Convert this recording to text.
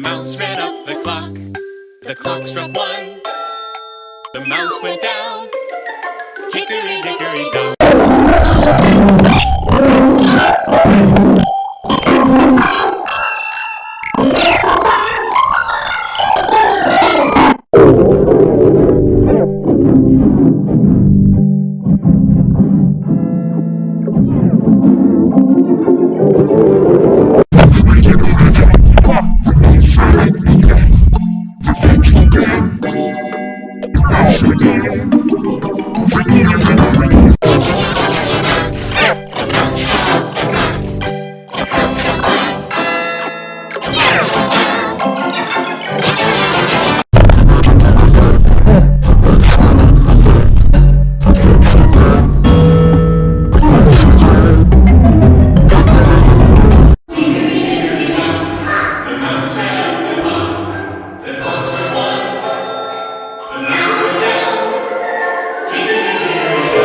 mouse ran up the clock. The clock struck one. The mouse went down. Hickory dickory dock. Hickory